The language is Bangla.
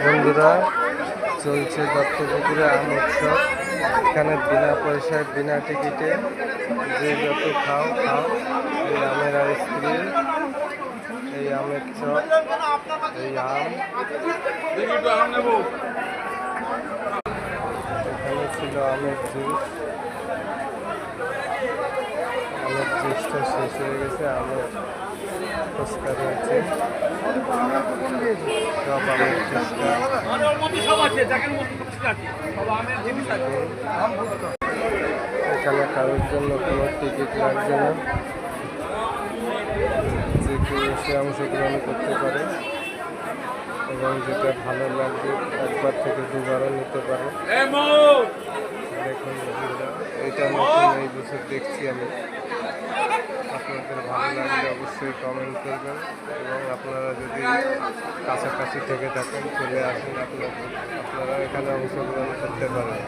বন্ধুরা, চলছে দত্তপুকুরে আম উৎসব। এখানে বিনা পয়সায় বিনা টিকিটে যে যত খাও খাও। এই আমের আইসক্রিম, এই আমের চপ, এই আম। এখানে ছিল আমের জুস। আমের জুসটা শেষ হয়ে গেছে, আমের ফুচকা রয়েছে, সব আমের ফুচকা। এখানে কারোর জন্য কোনো টিকিট লাগবে না, যে কেউ এসে অংশগ্রহণ করতে পারে এবং যেটা ভালো লাগবে একবার থেকে দুবারও নিতে পারে। দেখুন এইটা নতুন এই বছর দেখছি আমি। আপনাদের ভালো লাগলে অবশ্যই কমেন্ট করবেন এবং আপনারা যদি কাছাকাছি থেকে থাকেন চলে আসুন, আপনারা এখানে অংশগ্রহণ করতে পারেন।